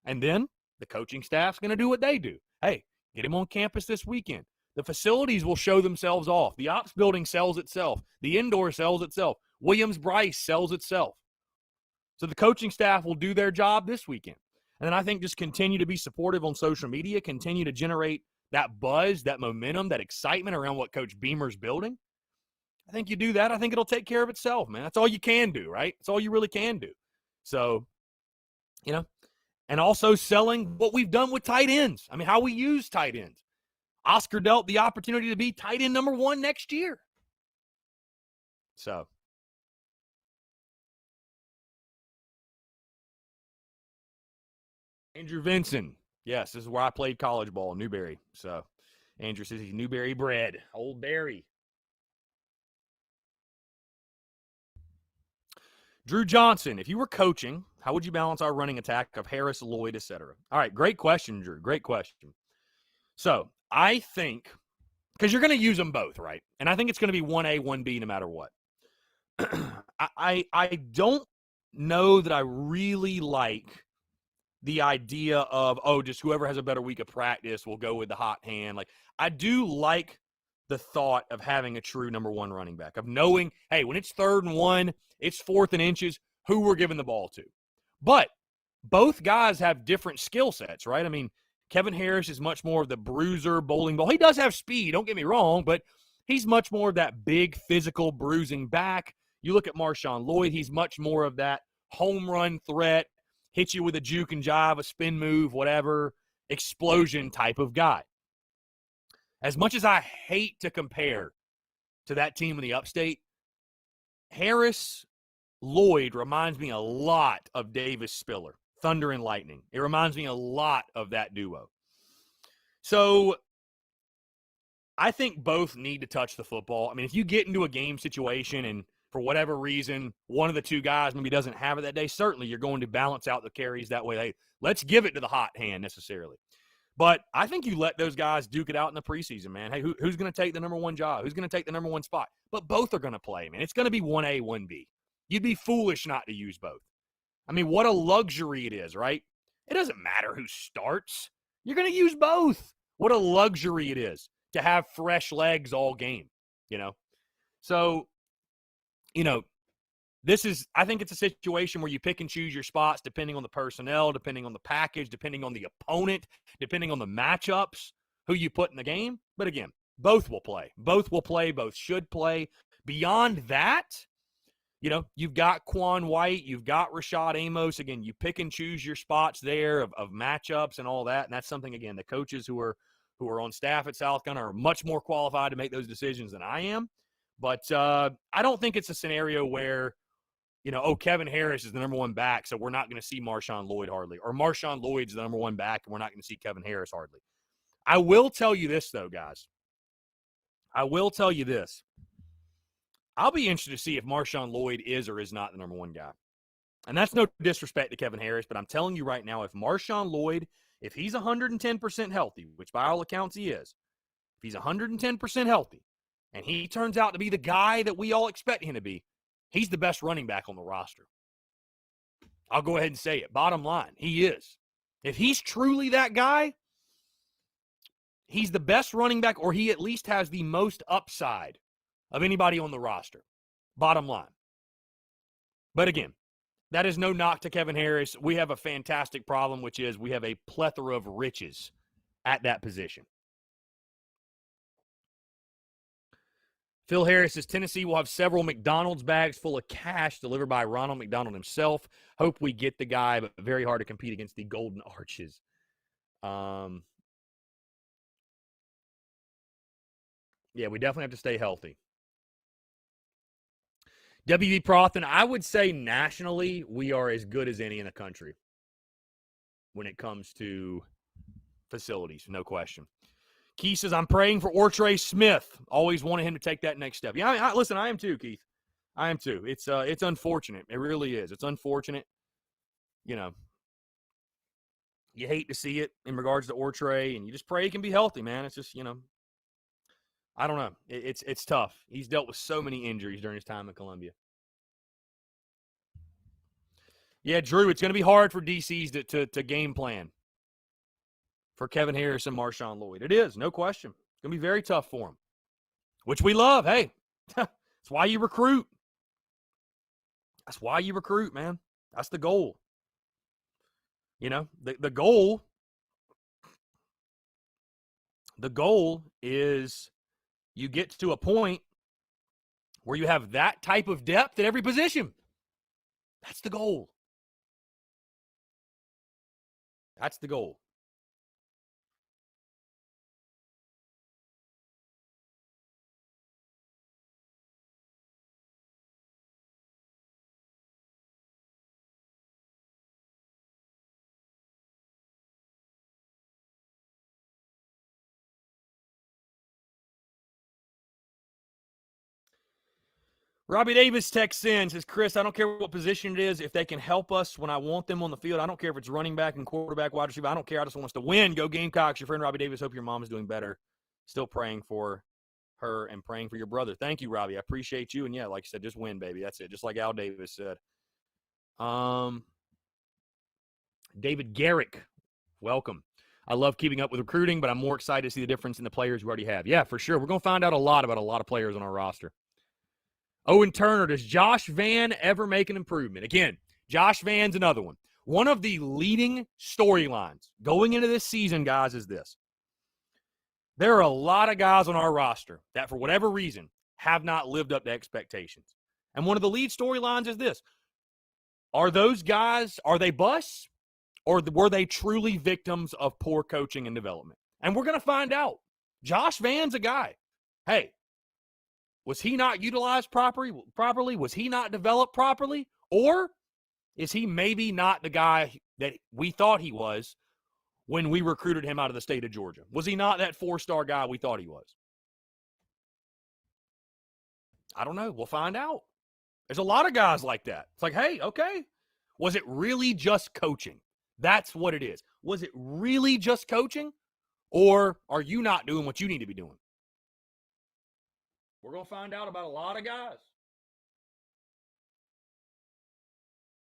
And then the coaching staff's going to do what they do. Hey, get him on campus this weekend. The facilities will show themselves off. The ops building sells itself. The indoor sells itself. Williams-Brice sells itself. So the coaching staff will do their job this weekend. And then I think just continue to be supportive on social media, continue to generate that buzz, that momentum, that excitement around what Coach Beamer's building. I think you do that. I think it'll take care of itself, man. That's all you can do, right? That's all you really can do. So, and also selling what we've done with tight ends. I mean, how we use tight ends. Oscar Delp the opportunity to be tight end number 1 next year. So, Andrew Vinson. Yes, this is where I played college ball in Newberry. So, Andrew says he's Newberry bred. Old Barry. Drew Johnson, if you were coaching, how would you balance our running attack of Harris, Lloyd, etc.? All right, great question, Drew. Great question. So, I think, because you're going to use them both, right? And I think it's going to be 1A, 1B no matter what. I don't know that I really like the idea of, just whoever has a better week of practice will go with the hot hand. Like, I do like the thought of having a true number 1 running back, of knowing, hey, when it's 3rd and 1, it's 4th and inches, who we're giving the ball to. But both guys have different skill sets, right? I mean, Kevin Harris is much more of the bruiser, bowling ball. He does have speed, don't get me wrong, but he's much more of that big, physical, bruising back. You look at Marshawn Lloyd, he's much more of that home run threat, hit you with a juke and jive, a spin move, whatever, explosion type of guy. As much as I hate to compare to that team in the upstate, Harris Lloyd reminds me a lot of Davis Spiller, Thunder and Lightning. It reminds me a lot of that duo. So I think both need to touch the football. I mean, if you get into a game situation and for whatever reason, one of the two guys maybe doesn't have it that day, certainly you're going to balance out the carries that way. Hey, let's give it to the hot hand necessarily. But I think you let those guys duke it out in the preseason, man. Hey, who's going to take the number 1 job? Who's going to take the number 1 spot? But both are going to play, man. It's going to be 1A, 1B. You'd be foolish not to use both. I mean, what a luxury it is, right? It doesn't matter who starts. You're going to use both. What a luxury it is to have fresh legs all game, So, I think it's a situation where you pick and choose your spots depending on the personnel, depending on the package, depending on the opponent, depending on the matchups, who you put in the game. But again, both will play. Both will play. Both should play. Beyond that, you've got Quan White, you've got Rashad Amos. Again, you pick and choose your spots there of matchups and all that. And that's something, again, the coaches who are on staff at South Carolina are much more qualified to make those decisions than I am. But I don't think it's a scenario where, Kevin Harris is the number 1 back, so we're not going to see Marshawn Lloyd hardly. Or Marshawn Lloyd's the number 1 back, and we're not going to see Kevin Harris hardly. I will tell you this, though, guys. I will tell you this. I'll be interested to see if Marshawn Lloyd is or is not the number 1 guy. And that's no disrespect to Kevin Harris, but I'm telling you right now, if Marshawn Lloyd, if he's 110% healthy, which by all accounts he is, if he's 110% healthy, and he turns out to be the guy that we all expect him to be, he's the best running back on the roster. I'll go ahead and say it. Bottom line, he is. If he's truly that guy, he's the best running back, or he at least has the most upside of anybody on the roster. Bottom line. But again, that is no knock to Kevin Harris. We have a fantastic problem, which is we have a plethora of riches at that position. Phil Harris says Tennessee will have several McDonald's bags full of cash delivered by Ronald McDonald himself. Hope we get the guy, but very hard to compete against the Golden Arches. Yeah, we definitely have to stay healthy. WB Prothan, I would say nationally, we are as good as any in the country when it comes to facilities, no question. Keith says, I'm praying for Ortre Smith. Always wanted him to take that next step. Yeah, listen, I am too, Keith. I am too. It's unfortunate. It really is. It's unfortunate. You know, you hate to see it in regards to Ortre, and you just pray he can be healthy, man. It's just, I don't know. It's tough. He's dealt with so many injuries during his time at Columbia. Yeah, Drew, it's going to be hard for DCs to game plan for Kevin Harris and Marshawn Lloyd. It is, no question. It's going to be very tough for them, which we love. Hey, that's why you recruit. That's why you recruit, man. That's the goal. The goal is you get to a point where you have that type of depth at every position. That's the goal. That's the goal. Robbie Davis texts in, says, Chris, I don't care what position it is. If they can help us when I want them on the field, I don't care if it's running back and quarterback, wide receiver. I don't care. I just want us to win. Go Gamecocks. Your friend Robbie Davis. Hope your mom is doing better. Still praying for her and praying for your brother. Thank you, Robbie. I appreciate you. And, yeah, like I said, just win, baby. That's it. Just like Al Davis said. David Garrick, welcome. I love keeping up with recruiting, but I'm more excited to see the difference in the players we already have. Yeah, for sure. We're going to find out a lot about a lot of players on our roster. Owen Turner, does Josh Vann ever make an improvement? Again, Josh Vann's another one. One of the leading storylines going into this season, guys, is this. There are a lot of guys on our roster that, for whatever reason, have not lived up to expectations. And one of the lead storylines is this. Are those guys, are they busts, or were they truly victims of poor coaching and development? And we're going to find out. Josh Vann's a guy. Hey, was he not utilized properly? Was he not developed properly? Or is he maybe not the guy that we thought he was when we recruited him out of the state of Georgia? Was he not that 4-star guy we thought he was? I don't know. We'll find out. There's a lot of guys like that. It's like, hey, okay. Was it really just coaching? That's what it is. Was it really just coaching? Or are you not doing what you need to be doing? We're going to find out about a lot of guys.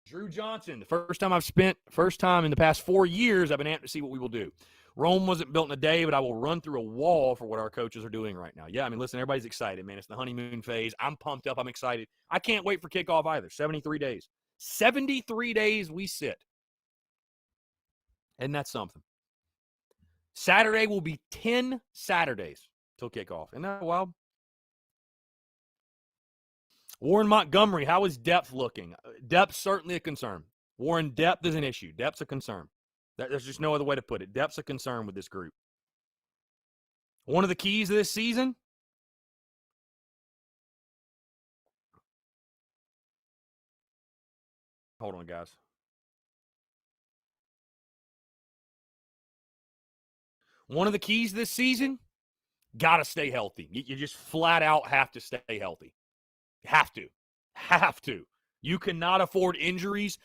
Drew Johnson, the first time in the past 4 years, I've been amped to see what we will do. Rome wasn't built in a day, but I will run through a wall for what our coaches are doing right now. Yeah, I mean, listen, everybody's excited, man. It's the honeymoon phase. I'm pumped up. I'm excited. I can't wait for kickoff either. 73 days. 73 days we sit. And that's something. Saturday will be 10 Saturdays till kickoff. Isn't that wild? Warren Montgomery, how is depth looking? Depth's certainly a concern. Warren, depth is an issue. Depth's a concern. There's just no other way to put it. Depth's a concern with this group. One of the keys of this season, hold on, guys. One of the keys this season, got to stay healthy. You just flat out have to stay healthy. Have to. You cannot afford injuries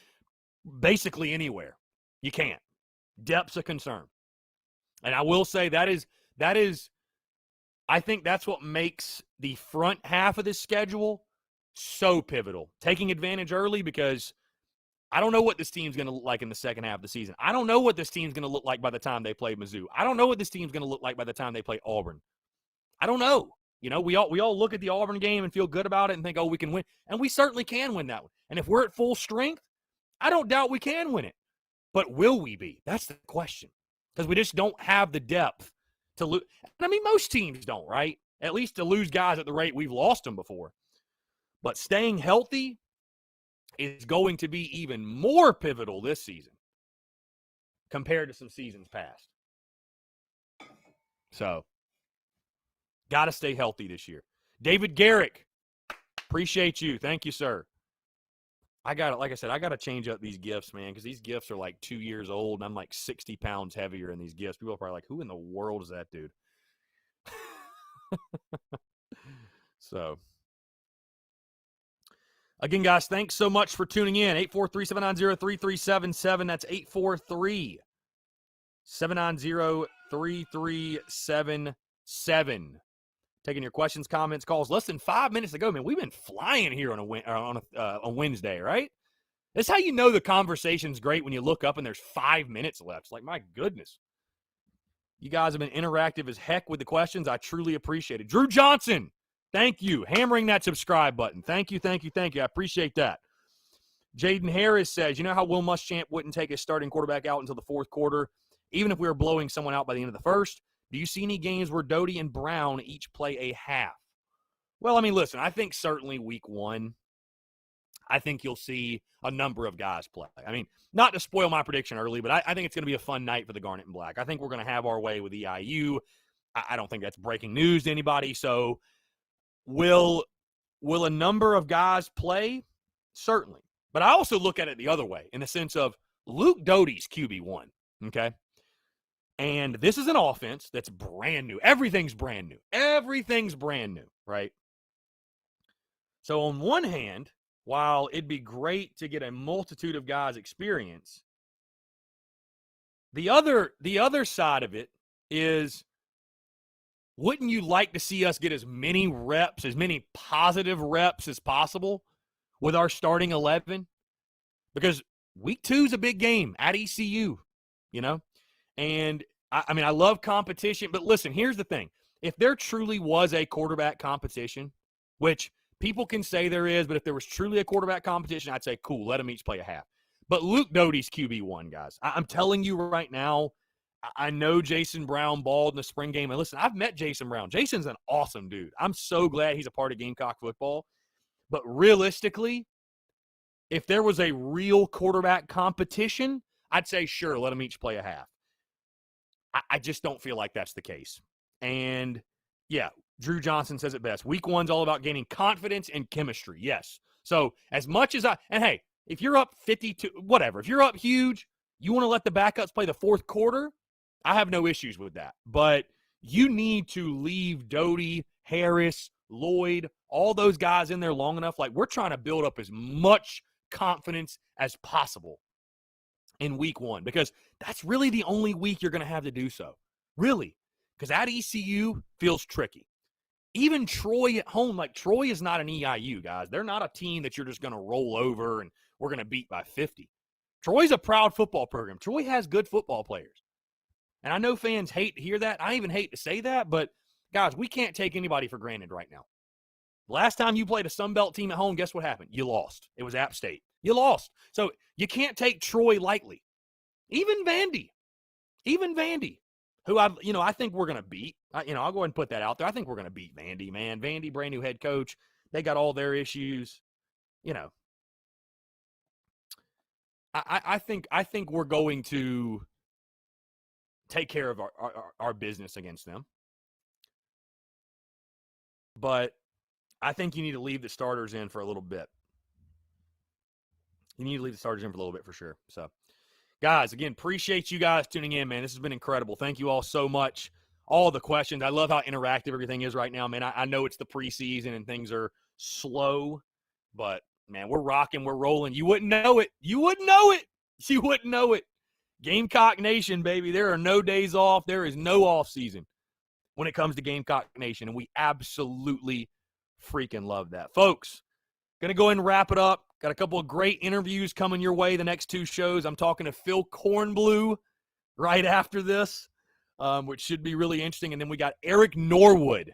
basically anywhere. You can't. Depth's a concern. And I will say that is, I think that's what makes the front half of this schedule so pivotal. Taking advantage early, because I don't know what this team's going to look like in the second half of the season. I don't know what this team's going to look like by the time they play Mizzou. I don't know what this team's going to look like by the time they play Auburn. I don't know. We all look at the Auburn game and feel good about it and think, oh, we can win. And we certainly can win that one. And if we're at full strength, I don't doubt we can win it. But will we be? That's the question. Because we just don't have the depth to lose. I mean, most teams don't, right? at least to lose guys at the rate we've lost them before. But staying healthy is going to be even more pivotal this season compared to some seasons past. So, got to stay healthy this year. David Garrick, appreciate you. Thank you, sir. Like I said, I got to change up these gifts, man, because these gifts are like 2 years old, and I'm like 60 pounds heavier in these gifts. People are probably like, who in the world is that dude? So, again, guys, thanks so much for tuning in. 843-790-3377. That's 843-790-3377. Taking your questions, comments, calls. Less than 5 minutes ago, man. We've been flying here on a Wednesday, right? That's how you know the conversation's great when you look up and there's 5 minutes left. It's like, my goodness. You guys have been interactive as heck with the questions. I truly appreciate it. Drew Johnson, thank you. Hammering that subscribe button. Thank you, thank you, thank you. I appreciate that. Jaden Harris says, you know how Will Muschamp wouldn't take his starting quarterback out until the fourth quarter, even if we were blowing someone out by the end of the first? Do you see any games where Doty and Brown each play a half? Well, I mean, listen, I think certainly week one, I think you'll see a number of guys play. I mean, not to spoil my prediction early, but I think it's going to be a fun night for the Garnet and Black. I think we're going to have our way with EIU. I don't think that's breaking news to anybody. So will a number of guys play? Certainly. But I also look at it the other way in the sense of Luke Doty's QB1, okay? And this is an offense that's brand new. Everything's brand new. Everything's brand new, right? So on one hand, while it'd be great to get a multitude of guys experience, the other side of it is, wouldn't you like to see us get as many reps, as many positive reps as possible with our starting 11? Because week 2 is a big game at ECU, you know? And, I mean, I love competition, but listen, here's the thing. If there truly was a quarterback competition, which people can say there is, but if there was truly a quarterback competition, I'd say, cool, let them each play a half. But Luke Doty's QB1, guys. I'm telling you right now, I know Jason Brown balled in the spring game. And listen, I've met Jason Brown. Jason's an awesome dude. I'm so glad he's a part of Gamecock football. But realistically, if there was a real quarterback competition, I'd say, sure, let them each play a half. I just don't feel like that's the case. And, yeah, Drew Johnson says it best. Week 1's all about gaining confidence and chemistry. Yes. So as much as and hey, if you're up 52, whatever, if you're up huge, you want to let the backups play the fourth quarter, I have no issues with that. But you need to leave Doty, Harris, Lloyd, all those guys in there long enough. Like, we're trying to build up as much confidence as possible in week 1, because that's really the only week you're going to have to do so. Really. Because at ECU feels tricky. Even Troy at home, like, Troy is not an EIU, guys. They're not a team that you're just going to roll over and we're going to beat by 50. Troy's a proud football program. Troy has good football players. And I know fans hate to hear that. I even hate to say that, but, guys, we can't take anybody for granted right now. Last time you played a Sun Belt team at home, guess what happened? You lost. It was App State. You lost. So you can't take Troy lightly. Even Vandy, who I think we're going to beat. I'll go ahead and put that out there. I think we're going to beat Vandy, man. Vandy, brand new head coach. They got all their issues. I think we're going to take care of our business against them. But I think you need to leave the starters in for a little bit. You need to leave the starters in for a little bit for sure. So, guys, again, appreciate you guys tuning in, man. This has been incredible. Thank you all so much. All the questions. I love how interactive everything is right now, man. I know it's the preseason and things are slow, but, man, we're rocking. We're rolling. You wouldn't know it. You wouldn't know it. Gamecock Nation, baby. There are no days off. There is no off season when it comes to Gamecock Nation, and we absolutely freaking love that. Folks, going to go ahead and wrap it up. Got a couple of great interviews coming your way the next 2 shows. I'm talking to Phil Kornblue right after this, which should be really interesting. And then we got Eric Norwood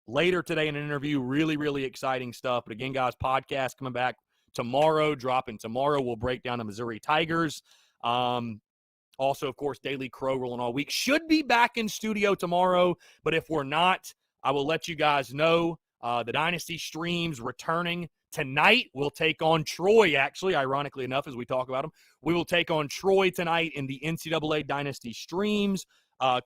later today in an interview. Really, really exciting stuff. But again, guys, podcast coming back tomorrow, dropping tomorrow. We'll break down the Missouri Tigers. Also, of course, Daily Crow rolling all week. Should be back in studio tomorrow, but if we're not, I will let you guys know the Dynasty streams returning tonight. We'll take on Troy, actually, ironically enough, as we talk about them. We will take on Troy tonight in the NCAA Dynasty streams.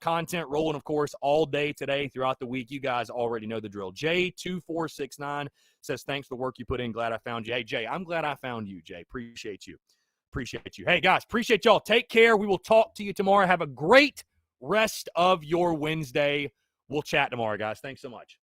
Content rolling, of course, all day today throughout the week. You guys already know the drill. Jay2469 says, thanks for the work you put in. Glad I found you. Hey, Jay, I'm glad I found you, Jay. Appreciate you. Appreciate you. Hey, guys, appreciate y'all. Take care. We will talk to you tomorrow. Have a great rest of your Wednesday. We'll chat tomorrow, guys. Thanks so much.